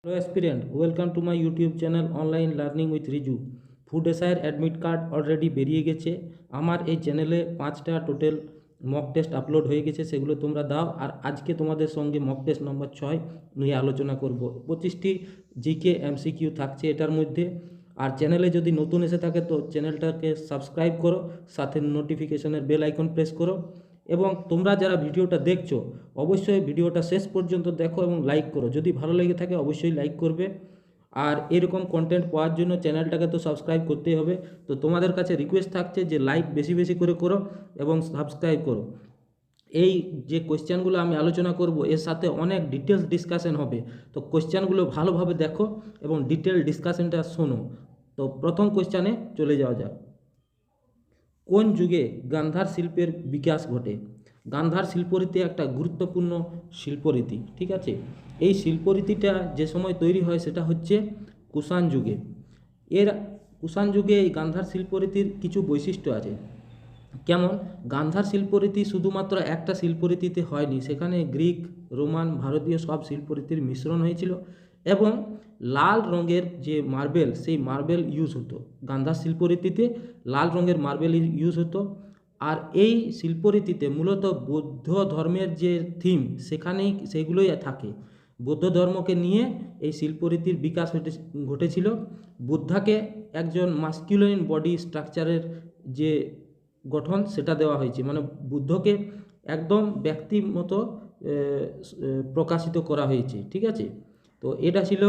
Hello aspirant, welcome to my YouTube channel Online Learning with Riju. Food এসআইয়ের admit card already বেরিয়ে গেছে। আমার এই চ্যানেলে 5টা টোটাল মক টেস্ট আপলোড হয়ে গেছে, সেগুলো তোমরা দাও। আর আজকে তোমাদের সঙ্গে মক টেস্ট নম্বর 6 নিয়ে আলোচনা করব। 25টি জিকে এমসিকিউ থাকছে এটার মধ্যে। আর চ্যানেলে যদি নতুন এসে থাকে তো চ্যানেলটাকে সাবস্ক্রাইব করো, সাথে নোটিফিকেশনের বেল আইকন প্রেস করো। এবং তোমরা যারা ভিডিওটা দেখছো অবশ্যই ভিডিওটা শেষ পর্যন্ত দেখো এবং লাইক করো। যদি ভালো লেগে থাকে অবশ্যই লাইক করবে। আর এরকম কন্টেন্ট পাওয়ার জন্য চ্যানেলটাকে তো সাবস্ক্রাইব করতেই হবে। তো তোমাদের কাছে রিকোয়েস্ট থাকছে যে লাইক বেশি বেশি করে করো এবং সাবস্ক্রাইব করো। এই যে কোয়েশ্চেনগুলো আমি আলোচনা করব এর সাথে অনেক ডিটেলস ডিসকাশন হবে। তো কোয়েশ্চেনগুলো ভালোভাবে দেখো এবং ডিটেল ডিসকাশনটা শোনো। তো প্রথম কোয়েশ্চেনে চলে যাওয়া যাক। কোন যুগে গান্ধার শিল্পের বিকাশ ঘটে? গান্ধার শিল্পরীতি একটা গুরুত্বপূর্ণ শিল্পরীতি, ঠিক আছে। এই শিল্পরীতিটা যে সময় তৈরি হয় সেটা হচ্ছে কুষাণ যুগে। কুষাণ যুগে এই গান্ধার শিল্পরীতির কিছু বৈশিষ্ট্য আছে। কেমন? গান্ধার শিল্পরীতি শুধুমাত্র একটা শিল্পরীতিতে হয়নি, সেখানে গ্রিক, রোমান, ভারতীয় সব শিল্পরীতির মিশ্রণ হয়েছিল। এবং লাল রঙের যে মার্বেল, সেই মার্বেল ইউজ হতো গান্ধার শিল্পরীতিতে। লাল রঙের মার্বেল ইউজ হতো। আর এই শিল্পরীতিতে মূলত বৌদ্ধ ধর্মের যে থিম সেখানেই সেগুলোই থাকে। বৌদ্ধ ধর্মকে নিয়ে এই শিল্পরীতির বিকাশ ঘটেছিল। বুদ্ধাকে একজন মাস্কুলাইন বডি স্ট্রাকচারের যে গঠন সেটা দেওয়া হয়েছে, মানে বুদ্ধকে একদম ব্যক্তির মতো প্রকাশিত করা হয়েছে, ঠিক আছে। তো এটা ছিল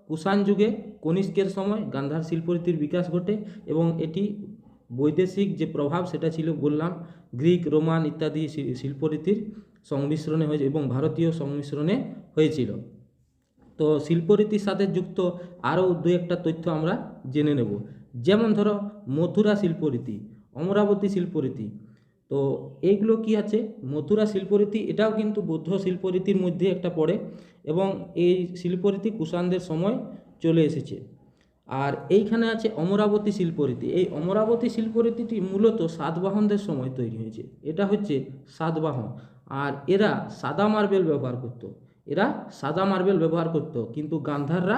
কুষাণ যুগে কনিষ্কের সময় গান্ধার শিল্পরীতির বিকাশ ঘটে। এবং এটি বৈদেশিক যে প্রভাব সেটা ছিল বললাম, গ্রিক, রোমান ইত্যাদি শিল্পরীতির সংমিশ্রণে হয়েছে এবং ভারতীয় সংমিশ্রণে হয়েছিল। তো শিল্পরীতির সাথে যুক্ত আরও দু একটা তথ্য আমরা জেনে নেব। যেমন ধরো মথুরা শিল্পরীতি, অমরাবতী শিল্পরীতি। তো এইগুলো কি আছে? মথুরা শিল্পরীতি এটাও কিন্তু বৌদ্ধ শিল্পরীতির মধ্যে একটা পড়ে এবং এই শিল্পরীতি কুষাণদের সময় চলে এসেছে। আর এইখানে আছে অমরাবতী শিল্পরীতি। এই অমরাবতী শিল্পরীতিটি মূলত সাতবাহনদের সময় তৈরি হয়েছে। এটা হচ্ছে সাতবাহন। আর এরা সাদা মার্বেল ব্যবহার করত। কিন্তু গান্ধাররা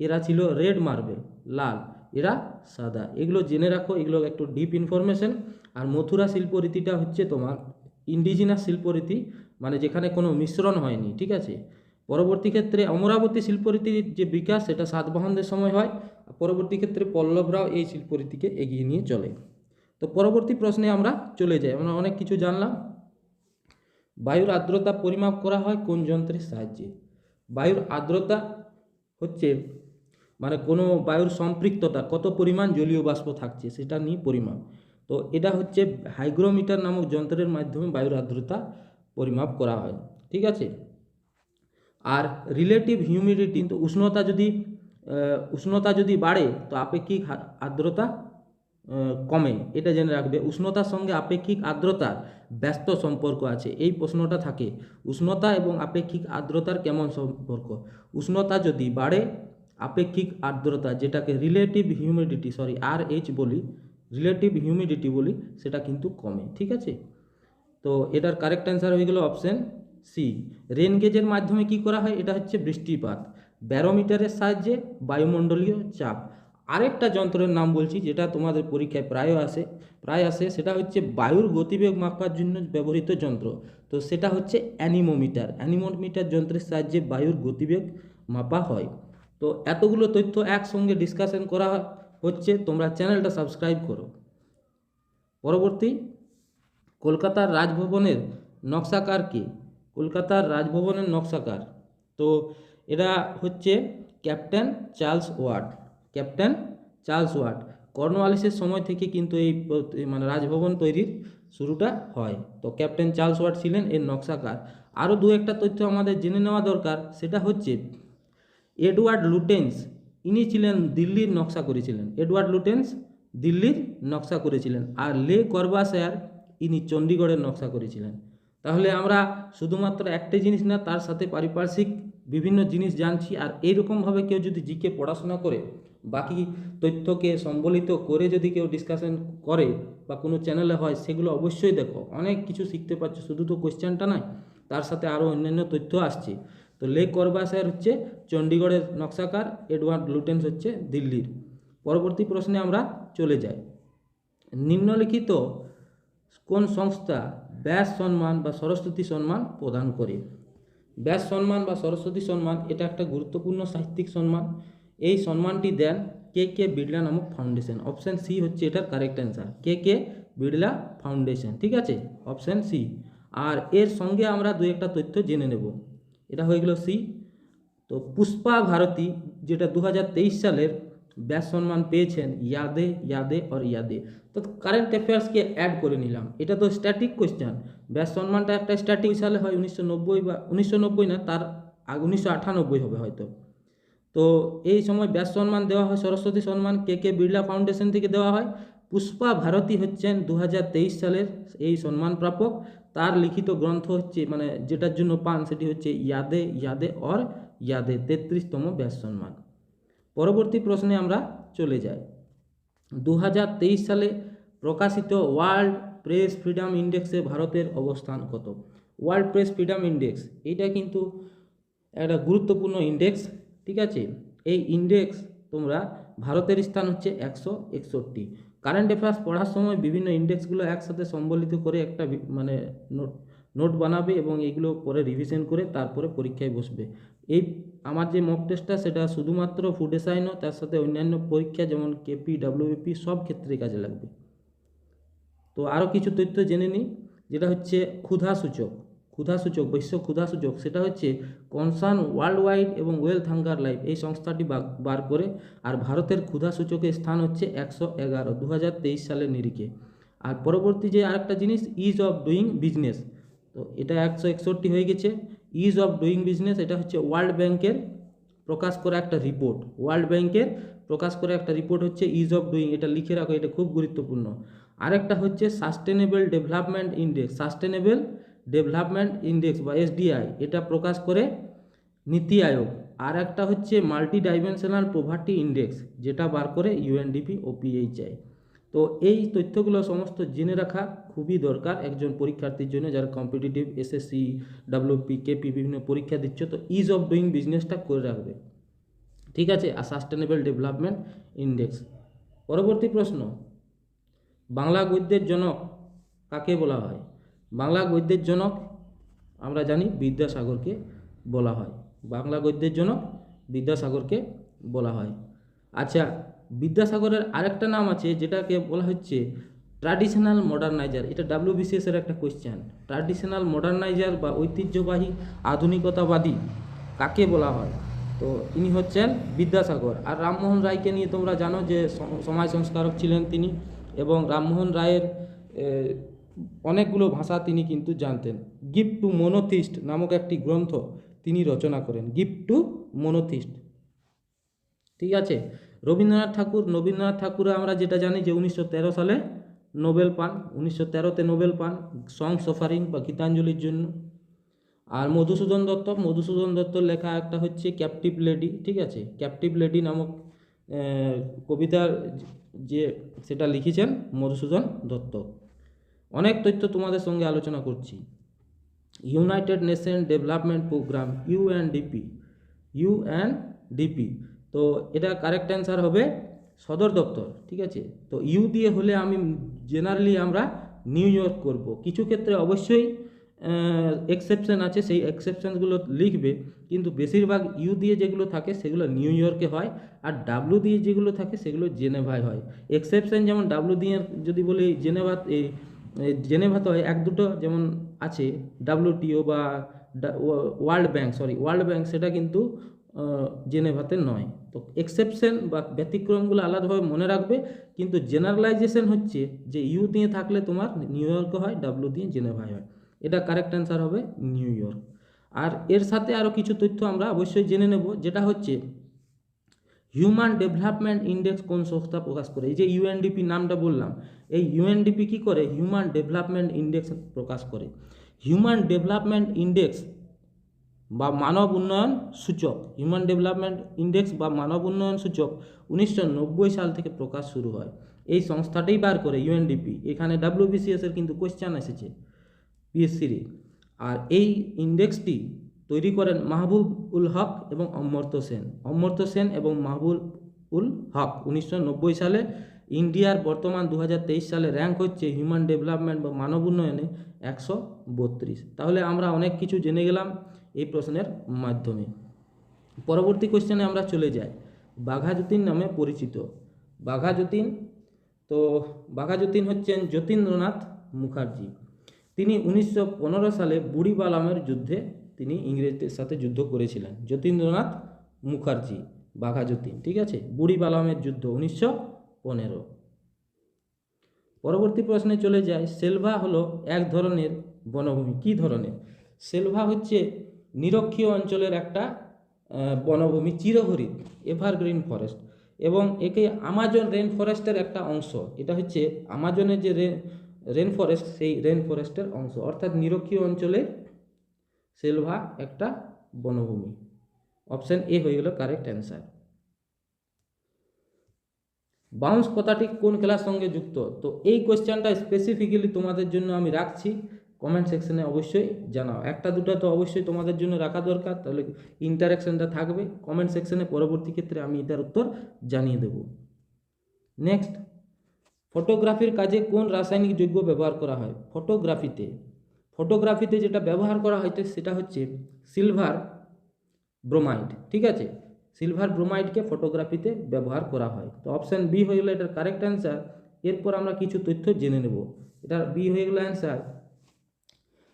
এরা ছিল রেড মার্বেল, লাল, এরা সাদা। এগুলো জেনে রাখো, এগুলো একটু ডিপ ইনফরমেশন। আর মথুরা শিল্পরীতিটা হচ্ছে তোমার ইন্ডিজিনাস শিল্পরীতি, মানে যেখানে কোনো মিশ্রণ হয়নি, ঠিক আছে। পরবর্তী ক্ষেত্রে অমরাবতী শিল্পরীতির যে বিকাশ সেটা সাতবাহনদের সময় হয়। পরবর্তী ক্ষেত্রে পল্লবরাও এই শিল্পরীতিকে এগিয়ে নিয়ে চলে। তো পরবর্তী প্রশ্নে আমরা চলে যাই। আমরা অনেক কিছু জানলাম। বায়ুর আর্দ্রতা পরিমাপ করা হয় কোন যন্ত্রের সাহায্যে? বায়ুর আর্দ্রতা হচ্ছে মানে কোনো বায়ুর সম্পৃক্ততা, কত পরিমাণ জলীয় বাষ্প থাকছে সেটা নিয়ে পরিমাপ। তো এটা হচ্ছে হাইগ্রোমিটার নামক যন্ত্রের মাধ্যমে বায়ুর আর্দ্রতা পরিমাপ করা হয়, ঠিক আছে। আর রিলেটিভ হিউমিডিটি, কিন্তু উষ্ণতা যদি বাড়ে তো আপেক্ষিক আর্দ্রতা কমে, এটা জেনে রাখবে। উষ্ণতার সঙ্গে আপেক্ষিক আর্দ্রতার ব্যস্ত সম্পর্ক আছে, এই প্রশ্নটা থাকে। উষ্ণতা এবং আপেক্ষিক আর্দ্রতার কেমন সম্পর্ক? উষ্ণতা যদি বাড়ে আপেক্ষিক আর্দ্রতা, যেটাকে রিলেটিভ হিউমিডিটি বলি, সেটা কিন্তু কমে, ঠিক আছে। তো এটার কারেক্ট অ্যান্সার হয়ে গেল অপশন সি। রেন গেজের মাধ্যমে কি করা হয়? এটা হচ্ছে বৃষ্টিপাত। ব্যারোমিটারের সাহায্যে বায়ুমণ্ডলীয় চাপ। আরেকটা যন্ত্রের নাম বলছি যেটা তোমাদের পরীক্ষায় প্রায় আসে, সেটা হচ্ছে বায়ুর গতিবেগ মাপার জন্য ব্যবহৃত যন্ত্র। তো সেটা হচ্ছে অ্যানিমোমিটার যন্ত্রের সাহায্যে বায়ুর গতিবেগ মাপা হয়। তো এতগুলো তথ্য একসঙ্গে ডিসকাশন করা হচ্ছে, তোমরা চ্যানেলটা সাবস্ক্রাইব করো। পরবর্তী, কলকাতার রাজভবনের নকশাকার কে? কলকাতার রাজভবনের নকশাকার, তো এরা হচ্ছে ক্যাপ্টেন চার্লস ওয়াট। কর্নওয়ালিসের সময় থেকে কিন্তু এই মানে রাজভবন তৈরির শুরুটা হয়। তো ক্যাপ্টেন চার্লস ওয়াট ছিলেন এর নকশাকার। আরও দু একটা তথ্য আমাদের জেনে নেওয়া দরকার, সেটা হচ্ছে এডওয়ার্ড লুটেন্স, ইনি ছিলেন দিল্লির নকশা করেছিলেন। আর লে করবাসেয়ার, ইনি চণ্ডীগড়ের নকশা করেছিলেন। তাহলে আমরা শুধুমাত্র একটা জিনিস না, তার সাথে পারিপার্শ্বিক বিভিন্ন জিনিস জানছি। আর এইরকমভাবে কেউ যদি জিকে পড়াশোনা করে, বাকি তথ্যকে সম্বলিত করে যদি কেউ ডিসকাশন করে বা কোনো চ্যানেলে হয়, সেগুলো অবশ্যই দেখো, অনেক কিছু শিখতে পারছো। শুধু তো কোয়েশ্চেনটা নয়, তার সাথে আরও অন্যান্য তথ্য আসছে। তো লে করবাসার হচ্ছে চণ্ডীগড়ের নকশাকার, এডওয়ার্ড লুটেন্স হচ্ছে দিল্লির। পরবর্তী প্রশ্নে আমরা চলে যাই। নিম্নলিখিত কোন সংস্থা ব্যাস সম্মান বা সরস্বতী সম্মান প্রদান করে? ব্যাস সম্মান বা সরস্বতী সম্মান এটা একটা গুরুত্বপূর্ণ সাহিত্যিক সম্মান। এই সম্মানটি দেন কে কে বিড়লা নামক ফাউন্ডেশন। অপশান সি হচ্ছে এটার কারেক্ট অ্যান্সার, কে কে বিড়লা ফাউন্ডেশন। ঠিক আছে, অপশান সি। আর এর সঙ্গে আমরা দু একটা তথ্য জেনে নেব। এটা হয়ে গেল সি। তো পুষ্পা ভারতী যেটা 2023 সালের ব্যাস সম্মান পেয়েছেন ইয়াদে ইয়াদে আর ইয়াদে। তো কারেন্ট অ্যাফেয়ার্সকে অ্যাড করে নিলাম, এটা তো স্ট্যাটিক কোয়েশ্চেন। ব্যাস সম্মানটা একটা স্ট্যাটিক সালে হয় 1990 বা 1990 না, তার 1998 হবে হয়তো। তো এই সময় ব্যাস সম্মান দেওয়া হয়, সরস্বতী সম্মান কে কে বিড়লা ফাউন্ডেশন থেকে দেওয়া হয়। পুষ্পা ভারতী হচ্ছেন 2023 সালের এই সম্মান প্রাপক। তার লিখিত গ্রন্থ হচ্ছে মানে যেটার জন্য পান সেটি হচ্ছে ইয়াদে ইয়াদে অর ইয়াদে, 33তম ব্যাস সম্মান। পরবর্তী প্রশ্নে আমরা চলে যাই। 2023 সালে প্রকাশিত ওয়ার্ল্ড প্রেস ফ্রিডম ইন্ডেক্সে ভারতের অবস্থান কত? ওয়ার্ল্ড প্রেস ফ্রিডম ইন্ডেক্স এইটা কিন্তু একটা গুরুত্বপূর্ণ ইন্ডেক্স। ঠিক আছে, এই ইন্ডেক্স তোমরা ভারতের স্থান হচ্ছে 161। কারেন্ট অ্যাফেয়ার্স পড়ার সময় বিভিন্ন ইন্ডেক্সগুলো একসাথে সম্বলিত করে একটা মানে নোট বানাবে এবং এগুলো পরে রিভিশন করে তারপরে পরীক্ষায় বসবে। এই আমার যে মক টেস্টটা সেটা শুধুমাত্র ফুড এসআই নয়, তার সাথে অন্যান্য পরীক্ষা যেমন কেপি ডাব্লিউবিপি সব ক্ষেত্রে কাজে লাগবে। তো আরও কিছু তথ্য জেনে নিই, যেটা হচ্ছে ক্ষুধাসূচক। ক্ষুধাসূচক, বিশ্ব ক্ষুধাসূচক, সেটা হচ্ছে কনসার্ন ওয়ার্ল্ড ওয়াইড এবং ওয়েলথ হাঙ্গার লাইফ এই সংস্থাটি বার করে। আর ভারতের ক্ষুধাসূচকের স্থান হচ্ছে 111 2023 সালের নিরিখে। আর পরবর্তী যে আরেকটা জিনিস ইজ অফ ডুইং বিজনেস, তো এটা 161 হয়ে গেছে। ইজ অফ ডুইং বিজনেস এটা হচ্ছে ওয়ার্ল্ড ব্যাংকের প্রকাশ করা একটা রিপোর্ট। ওয়ার্ল্ড ব্যাংকের প্রকাশ করা একটা রিপোর্ট হচ্ছে ইজ অফ ডুইং, এটা লিখে রাখো, এটা খুব গুরুত্বপূর্ণ। আরেকটা হচ্ছে sustainable development index, sustainable development index বা এসডিআই, এটা প্রকাশ করে নীতি আয়োগ। আর একটা হচ্ছে মাল্টি ডাইমেনশনাল পভার্টি ইন্ডেক্স, যেটা বার করে ইউএনডিপি ও পিএইচআই। তো এই তথ্যগুলো সমস্ত জেনে রাখা খুবই দরকার একজন পরীক্ষার্থীর জন্য যারা কম্পিটিটিভ এসএসসি ডাব্লিউপি কেপি বিভিন্ন পরীক্ষা দিচ্ছ। তো ইজ অফ ডুইং বিজনেসটা করে রাখবে, ঠিক আছে। আর সাস্টেনেবল ডেভেলপমেন্ট ইন্ডেক্স। পরবর্তী প্রশ্ন, বাংলা গদ্যের জনক কাকে বলা হয়? বাংলা গদ্যের জনক আমরা জানি বিদ্যাসাগরকে বলা হয়। বাংলা গদ্যের জনক বিদ্যাসাগরকে বলা হয়। আচ্ছা, বিদ্যাসাগরের আরেকটা নাম আছে যেটাকে বলা হচ্ছে ট্র্যাডিশনাল মডার্নাইজার। এটা WBCS এর একটা কোয়েশ্চেন। ট্র্যাডিশনাল মডার্নাইজার বা ঐতিহ্যবাহী আধুনিকতাবাদী কাকে বলা হয়? তো ইনি হচ্ছেন বিদ্যাসাগর। আর রামমোহন রায়কে নিয়ে তোমরা জানো যে সমাজ সংস্কারক ছিলেন তিনি, এবং রামমোহন রায়ের অনেকগুলো ভাষা তিনি কিন্তু জানতেন। গিফট টু মনোথিস্ট নামক একটি গ্রন্থ তিনি রচনা করেন, গিফট টু মনোথিস্ট। ঠিক আছে। রবীন্দ্রনাথ ঠাকুর আমরা যেটা জানি যে 1913 সালে নোবেল পান, 1913তে নোবেল পান সংস অফারিং বা গীতাঞ্জলির জন্য। আর মধুসূদন দত্তর লেখা একটা হচ্ছে ক্যাপটিভ লেডি। ঠিক আছে, ক্যাপটিভ লেডি নামক কবিতার যে সেটা লিখেছেন মধুসূদন দত্ত। অনেক তথ্য তোমাদের সঙ্গে আলোচনা করছি। United Nation Development Programme UNDP, তো এটা কারেক্ট অ্যান্সার হবে সদর দপ্তর। ঠিক আছে, তো ইউ দিয়ে হলে আমি জেনারেলি আমরা নিউ ইয়র্ক করব। কিছু ক্ষেত্রে অবশ্যই এক্সেপশন আছে, সেই এক্সেপশনগুলো লিখবে, কিন্তু বেশিরভাগ ইউ দিয়ে যেগুলো থাকে সেগুলো নিউ ইয়র্কে হয়, আর ডাব্লু দিয়ে যেগুলো থাকে সেগুলো জেনেভায় হয়। এক্সেপশন যেমন ডাব্লু দিয়ে যদি বলি জেনেভাতে হয় এক দুটো, যেমন আছে WTO বা ওয়ার্ল্ড ব্যাংক, সেটা কিন্তু জেনেভাতে নয়। তো এক্সেপশন বা ব্যতিক্রমগুলো আলাদাভাবে মনে রাখবে, কিন্তু জেনারেলাইজেশন হচ্ছে যে ইউ দিয়ে থাকলে তোমার নিউ ইয়র্কে হয়, ডাব্লু দিয়ে জেনেভায় হয়। এটা কারেক্ট অ্যান্সার হবে নিউ ইয়র্ক। আর এর সাথে আরও কিছু তথ্য আমরা অবশ্যই জেনে নেব, যেটা হচ্ছে হিউম্যান ডেভেলপমেন্ট ইন্ডেক্স কোন সংস্থা প্রকাশ করে? এই যে ইউএনডিপি নামটা বললাম, এই ইউএনডিপি কী করে? হিউম্যান ডেভেলপমেন্ট ইন্ডেক্স প্রকাশ করে। হিউম্যান ডেভেলপমেন্ট ইন্ডেক্স বা মানব উন্নয়ন সূচক, হিউম্যান ডেভেলপমেন্ট ইন্ডেক্স বা মানব উন্নয়ন সূচক 1990 সাল থেকে প্রকাশ শুরু হয়। এই সংস্থাটাই বার করে ইউএনডিপি। এখানে WBCS এর কিন্তু কোয়েশ্চেন এসেছে পিএসসির। আর এই ইন্ডেক্সটি তৈরি করেন মাহবুব উল হক এবং অমর্ত্য সেন। অমর্ত্য সেন এবং মাহবুব উল হক 1990 সালে। ইন্ডিয়ার বর্তমান 2023 সালে র্যাঙ্ক হচ্ছে হিউম্যান ডেভেলপমেন্ট বা মানব উন্নয়নে 132। তাহলে আমরা অনেক কিছু জেনে গেলাম এই প্রশ্নের মাধ্যমে। পরবর্তী কোশ্চেনে আমরা চলে যাই। বাঘা যতীন নামে পরিচিত। বাঘা যতীন, তো বাঘা যতীন হচ্ছেন যতীন্দ্রনাথ মুখার্জি। তিনি 1915 সালে বুড়িবালামের যুদ্ধে তিনি ইংরেজদের সাথে যুদ্ধ করেছিলেন। যতীন্দ্রনাথ মুখার্জি, বাঘা যতীন, ঠিক আছে। বুড়িবালামের যুদ্ধ 1915। পরবর্তী প্রশ্নে চলে যায়। সেলভা হলো এক ধরনের বনভূমি। কি ধরনের? সেলভা হচ্ছে নিরক্ষীয় অঞ্চলের একটা বনভূমি, চিরহরিৎ, এভারগ্রিন ফরেস্ট, এবং একে আমাজন রেন ফরেস্টের একটা অংশ। এটা হচ্ছে আমাজনের যে রেন ফরেস্ট, সেই রেন ফরেস্টের অংশ, অর্থাৎ নিরক্ষীয় অঞ্চলে সেলভা একটা বনভূমি। অপশন এ হয়ে গেল কারেক্ট অ্যান্সার। বাউন্স কথাটি কোন খেলার সঙ্গে যুক্ত? তো এই কোয়েশ্চেনটা স্পেসিফিক্যালি তোমাদের জন্য আমি রাখছি, কমেন্ট সেকশনে অবশ্যই জানাও। একটা দুটো তো অবশ্যই তোমাদের জন্য রাখা দরকার, তাহলে ইন্টারাকশনটা থাকবে কমেন্ট সেকশনে। পরবর্তী ক্ষেত্রে আমি এটার উত্তর জানিয়ে দেব। নেক্সট, ফটোগ্রাফির কাজে কোন রাসায়নিক যৌগ ব্যবহার করা হয়? ফটোগ্রাফিতে যেটা ব্যবহার করা হয়েছে সেটা হচ্ছে সিলভার ব্রোমাইড, ঠিক আছে। সিলভার ব্রোমাইডকে ফটোগ্রাফিতে ব্যবহার করা হয়। তো অপশান বি হয়ে গেলো এটার কারেক্ট অ্যান্সার। এরপর আমরা কিছু তথ্য জেনে নেব। এটার বি হয়ে গেলো অ্যান্সার।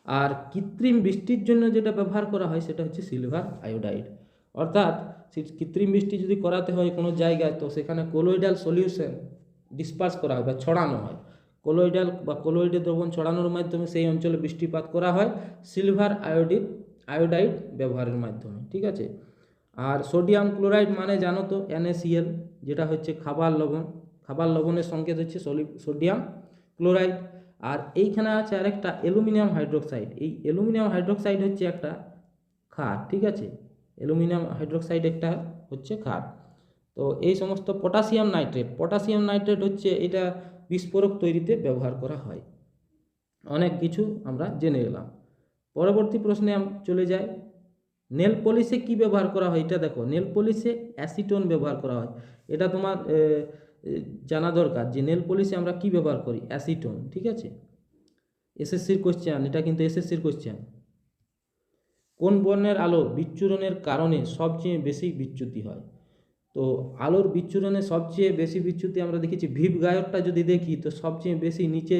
আর কৃত্রিম বৃষ্টির জন্য যেটা ব্যবহার করা হয় সেটা হচ্ছে সিলভার আয়োডাইড। অর্থাৎ কৃত্রিম বৃষ্টি যদি করাতে হয় কোনো জায়গায়, তো সেখানে কোলোইডাল সলিউশন ডিসপার্স করা হয় বা ছড়ানো হয়। কোলোইডের দ্রবণ ছড়ানোর মাধ্যমে সেই অঞ্চলে বৃষ্টিপাত করা হয় সিলভার আয়োডাইড ব্যবহারের মাধ্যমে, ঠিক আছে। আর সোডিয়াম ক্লোরাইড মানে জানো তো NaCl, যেটা হচ্ছে খাবার লবণের সংকেত হচ্ছে সোডিয়াম ক্লোরাইড। আর এইখানে আছে আরেকটা অ্যালুমিনিয়াম হাইড্রোক্সাইড। এই অ্যালুমিনিয়াম হাইড্রোক্সাইড হচ্ছে একটা ক্ষার, ঠিক আছে। অ্যালুমিনিয়াম হাইড্রোক্সাইড একটা হচ্ছে ক্ষার। তো এই সমস্ত পটাশিয়াম নাইট্রেট হচ্ছে এটা বিস্ফোরক তৈরিতে ব্যবহার করা হয়। অনেক কিছু আমরা জেনে গেলাম। পরবর্তী প্রশ্নে চলে যাই। নেল পলিশে কী ব্যবহার করা হয়? এটা দেখো, নেল পলিশে অ্যাসিটোন ব্যবহার করা হয়। এটা তোমার জানা দরকার যে নেল পলিশে আমরা কি ব্যবহার করি? অ্যাসিটোন, ঠিক আছে। এসএসসির কোশ্চেন, এটা কিন্তু এসএসসির কোশ্চেন। কোন বর্ণের আলো বিচ্ছুরণের কারণে সবচেয়ে বেশি বিচ্যুতি হয়? তো আলোর বিচ্ছুরণে সবচেয়ে বেশি বিচ্যুতি আমরা দেখেছি ভিভ গায়রটা যদি দেখি, তো সবচেয়ে বেশি নিচে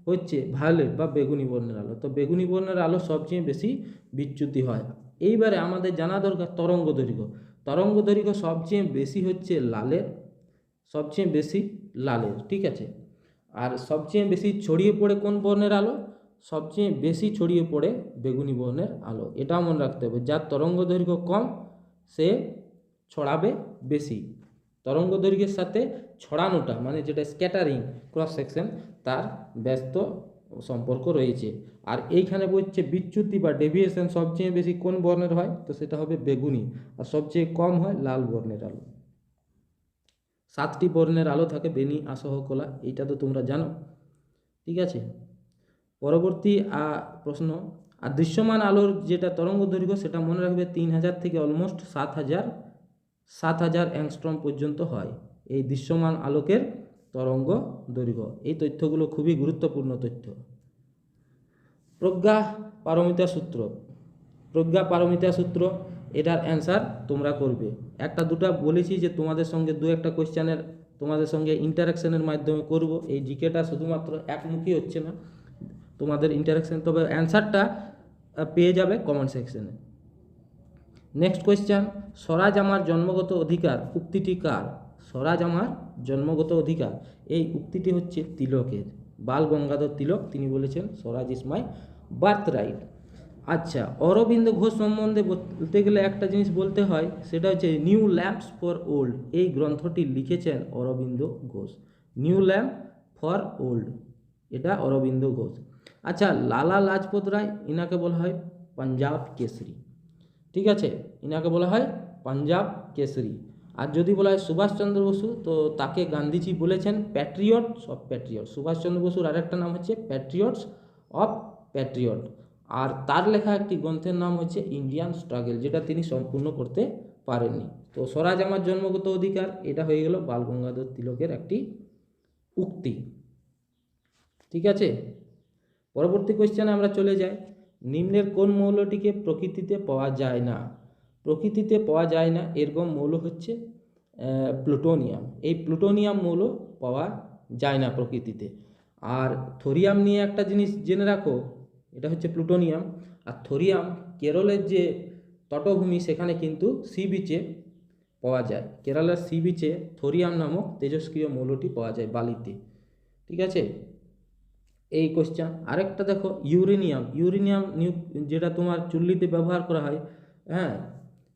হচ্ছে ভায়োলেট বা বেগুনি বর্ণের আলো। তো বেগুনি বর্ণের আলো সবচেয়ে বেশি বিচ্যুতি হয়। এইবারে আমাদের জানা দরকার তরঙ্গ দৈর্ঘ্য সবচেয়ে বেশি হচ্ছে লালের, ঠিক আছে। আর সবচেয়ে বেশি ছড়িয়ে পড়ে কোন বর্ণের আলো? সবচেয়ে বেশি ছড়িয়ে পড়ে বেগুনি বর্ণের আলো। এটাও মনে রাখতে হবে, যার তরঙ্গ দৈর্ঘ্য কম সে ছড়াবে বেশি। তরঙ্গ দৈর্ঘ্যের সাথে ছড়ানোটা মানে যেটা স্ক্যাটারিং ক্রস সেকশন, তার ব্যস্ত সম্পর্ক রয়েছে। আর এইখানে বলছে বিচ্যুতি বা ডেভিয়েশন সবচেয়ে বেশি কোন বর্ণের হয়? তো সেটা হবে বেগুনি, আর সবচেয়ে কম হয় লাল বর্ণের আলো। 7টি বর্ণের আলো থাকে, বেনি, আসহ, কলা, এইটা তো তোমরা জানো, ঠিক আছে। পরবর্তী প্রশ্ন। আর দৃশ্যমান আলোর যেটা তরঙ্গ দৈর্ঘ্য সেটা মনে রাখবে 3000 থেকে অলমোস্ট 7000 অ্যাংস্ট্রম পর্যন্ত হয় এই দৃশ্যমান আলোকের তরঙ্গ দৈর্ঘ্য। এই তথ্যগুলো খুবই গুরুত্বপূর্ণ তথ্য। প্রজ্ঞা পারমিতা সূত্র, এটার অ্যান্সার তোমরা করবে। একটা দুটা বলেছি যে তোমাদের সঙ্গে দু একটা কোয়েশ্চেনের তোমাদের সঙ্গে ইন্টারাকশনের মাধ্যমে করব। এই জিকেটা শুধুমাত্র একমুখী হচ্ছে না, তোমাদের ইন্টারাকশন, তবে অ্যান্সারটা পেয়ে যাবে কমেন্ট সেকশনে। Next question. স্বরাজ আমার জন্মগত অধিকার উক্তিটি কার? স্বরাজ আমার জন্মগত অধিকার, এই উক্তিটি হচ্ছে তিলকের। বাল গঙ্গাধর তিলক তিনি বলেছেন স্বরাজ ইজ মাই বার্থ রাইট। আচ্ছা, অরবিন্দ ঘোষ সম্বন্ধে বলতে গেলে একটা জিনিস বলতে হয়, সেটা হচ্ছে নিউ ল্যাম্পস ফর ওল্ড। এই গ্রন্থটি লিখেছেন Aurobindo Ghosh. New lamp for old, এটা অরবিন্দ ঘোষ। আচ্ছা, লালা লাজপত রায়, ইনাকে বলা হয় পাঞ্জাব কেশরী, ঠিক আছে, ইনাকে বলা হয় পাঞ্জাব কেশরী। আর যদি বলা হয় সুভাষচন্দ্র বসু, তো তাকে গান্ধীজি বলেছেন প্যাট্রিয়টস অফ প্যাট্রিয়ট। সুভাষচন্দ্র বসুর আরেকটা নাম হচ্ছে প্যাট্রিয়টস অফ প্যাট্রিয়ট। আর তার লেখা একটি গ্রন্থের নাম হচ্ছে ইন্ডিয়ান স্ট্রাগল, যেটা তিনি সম্পূর্ণ করতে পারেননি। তো স্বরাজ আমার জন্মগত অধিকার, এটা হয়ে গেল বাল গঙ্গাধর তিলকের একটি উক্তি। ঠিক আছে, পরবর্তী কোয়েশ্চেনে আমরা চলে যাই। নিম্নের কোন মৌলটিকে প্রকৃতিতে পাওয়া যায় না? প্রকৃতিতে পাওয়া যায় না এরকম মৌল হচ্ছে প্লুটোনিয়াম। এই প্লুটোনিয়াম মৌল পাওয়া যায় না প্রকৃতিতে। আর থোরিয়াম নিয়ে একটা জিনিস জেনে রাখো, এটা হচ্ছে প্লুটোনিয়াম। আর থোরিয়াম কেরলের যে তটভূমি সেখানে কিন্তু সি বিচে পাওয়া যায়। কেরালার সি বিচে থোরিয়াম নামক তেজস্ক্রিয় মৌলটি পাওয়া যায় বালিতে। ঠিক আছে, এই কোশ্চেন। আরেকটা দেখো ইউরেনিয়াম। ইউরেনিয়াম যেটা তোমার চুল্লিতে ব্যবহার করা হয়, হ্যাঁ,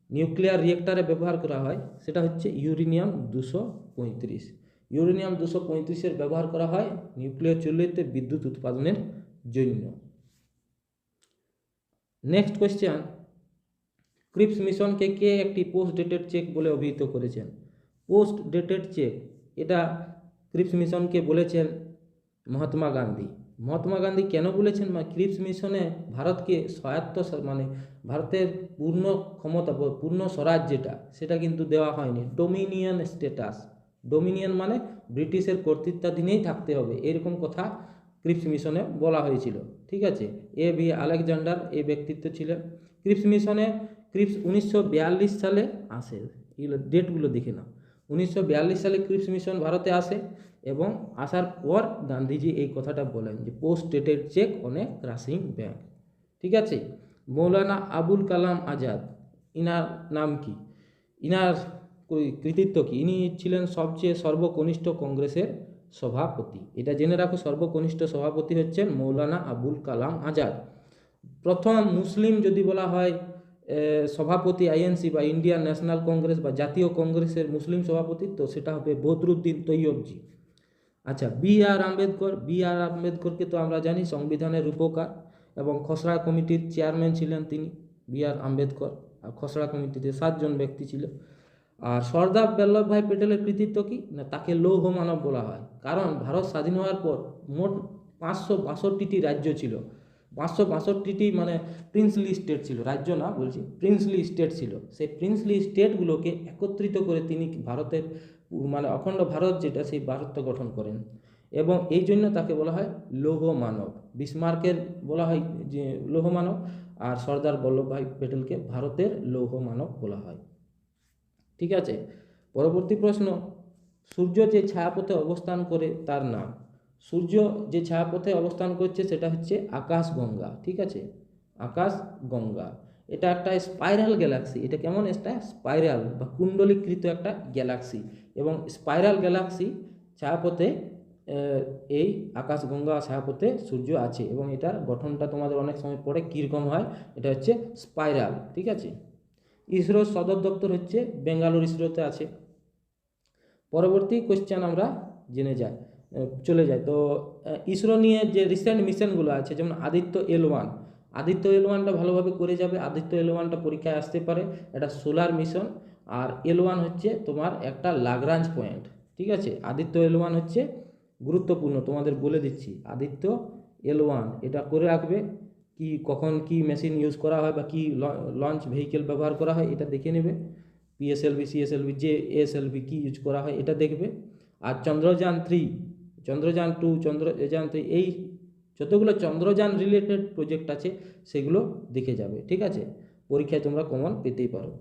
নিউক্লিয়ার রিয়েক্টারে ব্যবহার করা হয়, সেটা হচ্ছে ইউরেনিয়াম 235। ইউরেনিয়াম 235-এর ব্যবহার করা হয় নিউক্লিয়ার চুল্লিতে বিদ্যুৎ উৎপাদনের জন্য। নেক্সট কোয়েশ্চেন, ক্রিপস মিশনকে কে একটি পোস্ট ডেটেড চেক বলে অভিহিত করেছেন? পোস্ট ডেটেড চেক, এটা ক্রিপস মিশনকে বলেছেন মহাত্মা গান্ধী। মহাত্মা গান্ধী কেন বলেছেন? ক্রিপস মিশনে ভারতকে স্বায়ত্ত, মানে ভারতের পূর্ণ ক্ষমতা, পূর্ণ স্বরাজ যেটা, সেটা কিন্তু দেওয়া হয়নি। ডোমিনিয়ন স্ট্যাটাস, ডোমিনিয়ন মানে ব্রিটিশের কর্তৃত্বাধীনেই থাকতে হবে, এরকম কথা ক্রিপস মিশনে বলা হয়েছিল। ঠিক আছে, এ বি আলেকজান্ডার এই ব্যক্তিত্ব ছিলেন। ক্রিপস মিশনে, ক্রিপস 1942 সালে আসে, এগুলো ডেটগুলো দেখে নাও। 1942 সালে ক্রিপস মিশন ভারতে আসে এবং আসার পর গান্ধীজি এই কথাটা বলেন যে post dated check on a crushing bank. ঠিক আছে, মৌলানা আবুল কালাম আজাদ, ইনার নাম কি? ইনার কৃতিত্ব কি? ইনি ছিলেন সবচেয়ে সর্বকনিষ্ঠ কংগ্রেসের সভাপতি। এটা জেনে রাখো, সর্বকনিষ্ঠ সভাপতি হচ্ছেন মৌলানা আবুল কালাম আজাদ। প্রথম মুসলিম যদি বলা হয় সভাপতি আইএনসি বা ইন্ডিয়ান ন্যাশনাল কংগ্রেস বা জাতীয় কংগ্রেসের মুসলিম সভাপতি, তো সেটা হবে বদরুদ্দিন তৈয়বজি। আচ্ছা, বি আর আম্বেদকর। বি আর আম্বেদকরকে তো আমরা জানি সংবিধানের রূপকার এবং খসড়া কমিটির চেয়ারম্যান ছিলেন তিনি, বি আর আম্বেদকর। আর খসড়া কমিটিতে 7 জন ব্যক্তি ছিল। আর সর্দার বল্লভভাই প্যাটেলের কৃতিত্ব কি না, তাকে লৌহ মানব বলা হয়। কারণ ভারত স্বাধীন হওয়ার পর মোট 562টি রাজ্য ছিল। 562টি মানে প্রিন্সলি স্টেট ছিল, রাজ্য না বলছি, প্রিন্সলি স্টেট ছিল। সেই প্রিন্সলি স্টেটগুলোকে একত্রিত করে তিনি ভারতের, মানে অখণ্ড ভারত যেটা, সেই ভারতটা গঠন করেন এবং এই জন্য তাকে বলা হয় লৌহ মানব। বিসমার্কের বলা হয় যে লৌহ মানব, আর সর্দার বল্লভভাই প্যাটেলকে ভারতের লৌহ মানব বলা হয়। ঠিক আছে, পরবর্তী প্রশ্ন, সূর্য যে ছায়াপথে অবস্থান করে তার নাম? সূর্য যে ছায়াপথে অবস্থান করছে সেটা হচ্ছে আকাশগঙ্গা। ঠিক আছে, আকাশগঙ্গা। এটা একটা স্পাইরাল গ্যালাক্সি। এটা কেমন? একটা স্পাইরাল বা কুণ্ডলীকৃত একটা গ্যালাক্সি, এবং স্পাইরাল গ্যালাক্সি ছায়াপথে এই আকাশগঙ্গা ছায়াপথে সূর্য আছে, এবং এটার গঠনটা তোমাদের অনেক সময় পড়ে কীরকম হয়, এটা হচ্ছে স্পাইরাল। ঠিক আছে, ইসরোর সদর দপ্তর হচ্ছে বেঙ্গালুরু, ইসরোতে আছে। পরবর্তী কোশ্চেন আমরা জেনে যাই, চলে যাই। তো ইসরো নিয়ে যে রিসেন্ট মিশনগুলো আছে, যেমন আদিত্য L1, আদিত্য L1টা ভালোভাবে করে যাবে। আদিত্য L1টা পরীক্ষায় আসতে পারে, এটা সোলার মিশন। আর L1 হচ্ছে তোমার একটা লাগরাঞ্জ পয়েন্ট। ঠিক আছে, আদিত্য L1 হচ্ছে গুরুত্বপূর্ণ, তোমাদের বলে দিচ্ছি। আদিত্য L1 এটা করে রাখবে, কি কখন কি মেশিন ইউজ করা হয় বা কি লঞ্চ ভেহিকেল ব্যবহার করা হয় এটা দেখে নেবে। পিএসএলভি, সিএসএলভি, যে এসএলভি কি ইউজ করা হয় এটা দেখবে। আর চন্দ্রযান 3, চন্দ্রযান 2, চন্দ্রযান 3, এই যতগুলো চন্দ্রযান রিলেটেড প্রজেক্ট আছে সেগুলো দেখে যাবে। ঠিক আছে, পরীক্ষায় তোমরা কমন পেতেই পারো।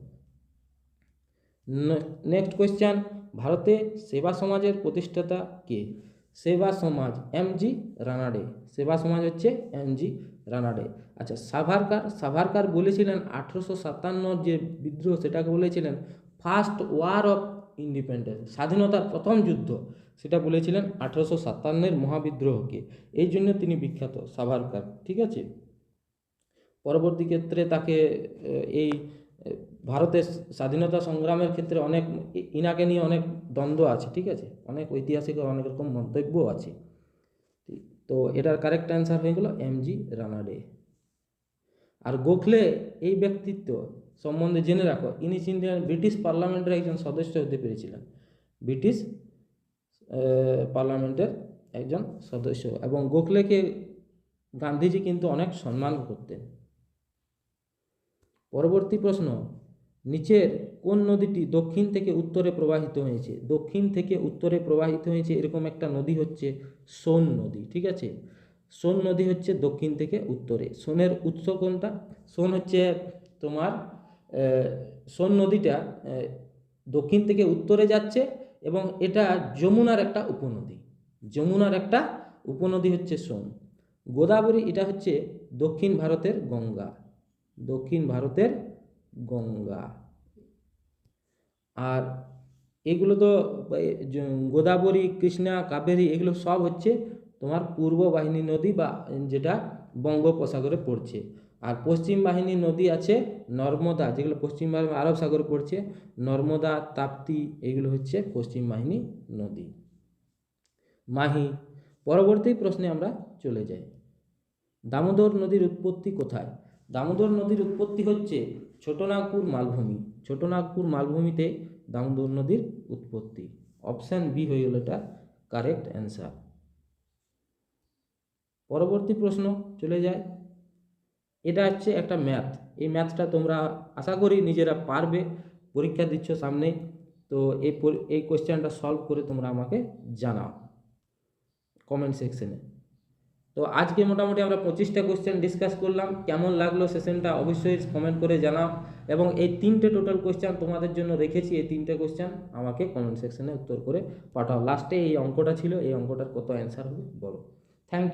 নেক্সট কোয়েশ্চেন, ভারতে সেবা সমাজের প্রতিষ্ঠাতা কে? সেবা সমাজ এমজি রানাডে। সেবা সমাজ হচ্ছে এমজি রানাডে। আচ্ছা, সাভারকার বলেছিলেন 1857 যে বিদ্রোহ, সেটাকে বলেছিলেন ফার্স্ট ওয়ার অফ ইন্ডিপেন্ডেন্স, স্বাধীনতার প্রথম যুদ্ধ, সেটা বলেছিলেন 1857 মহাবিদ্রোহকে। এই জন্য তিনি বিখ্যাত সাভারকার। ঠিক আছে, পরবর্তী ক্ষেত্রে তাকে এই ভারতের স্বাধীনতা সংগ্রামের ক্ষেত্রে অনেক, ইনাকে নিয়ে অনেক দ্বন্দ্ব আছে। ঠিক আছে, অনেক ঐতিহাসিক অনেক রকম মন্তব্য আছে। তো এটার কারেক্ট অ্যান্সার হয়ে গেল এমজি রানাডে। আর গোখলে এই ব্যক্তিত্ব সম্বন্ধে জেনে রাখো, ইনি ছিলেন ব্রিটিশ পার্লামেন্টের একজন সদস্য হতে পেরেছিলেন, ব্রিটিশ পার্লামেন্টের একজন সদস্য। এবং গোখলেকে গান্ধীজি কিন্তু অনেক সম্মান করতেন। পরবর্তী প্রশ্ন, নিচের কোন নদীটি দক্ষিণ থেকে উত্তরে প্রবাহিত হয়েছে? দক্ষিণ থেকে উত্তরে প্রবাহিত হয়েছে এরকম একটা নদী হচ্ছে সোন নদী, ঠিক আছে। সোন নদী হচ্ছে দক্ষিণ থেকে উত্তরে। সোনের উৎস কোনটা? সোন হচ্ছে তোমার সোন নদীটা দক্ষিণ থেকে উত্তরে যাচ্ছে এবং এটা যমুনার একটা উপনদী। যমুনার একটা উপনদী হচ্ছে সোন। গোদাবরী এটা হচ্ছে দক্ষিণ ভারতের গঙ্গা। দক্ষিণ ভারতের গঙ্গা। আর এগুলো তো গোদাবরী, কৃষ্ণা, কাবেরী এগুলো সব হচ্ছে তোমার পূর্ব বাহিনী নদী বা যেটা বঙ্গোপসাগরে পড়ছে। আর পশ্চিম বাহিনী নদী আছে নর্মদা, যেগুলো পশ্চিম আরব সাগরে পড়ছে। নর্মদা, তাপ্তি এগুলো হচ্ছে পশ্চিম বাহিনী নদী। মাহি। পরবর্তী প্রশ্নে আমরা চলে যাই। দামোদর নদীর উৎপত্তি কোথায়? দামোদর নদীর উৎপত্তি হচ্ছে ছোটনাগপুর মালভূমি। ছোটনাগপুর মালভূমিতে দামোদর নদীর উৎপত্তি। অপশান বি হয়ে গেল এটা কারেক্ট অ্যান্সার। পরবর্তী প্রশ্ন চলে যায়। এটা হচ্ছে একটা ম্যাথ। এই ম্যাথটা তোমরা আশা করি নিজেরা পারবে, পরীক্ষা দিচ্ছ সামনে। তো এই কোয়েশ্চেনটা সলভ করে তোমরা আমাকে জানাও কমেন্ট সেকশনে। তো আজকে মোটামুটি আমরা 25টা কোয়েশ্চেন ডিসকাস করলাম। কেমন লাগলো সেশনটা অবশ্যই কমেন্ট করে জানাও। এবং এই 3টে টোটাল কোয়েশ্চেন তোমাদের জন্য রেখেছি। এই 3টে কোয়েশ্চেন আমাকে কমেন্ট সেকশনে উত্তর করে পাঠাও। লাস্টে এই অঙ্কটা ছিল, এই অঙ্কটার কত অ্যান্সার হবে বলো।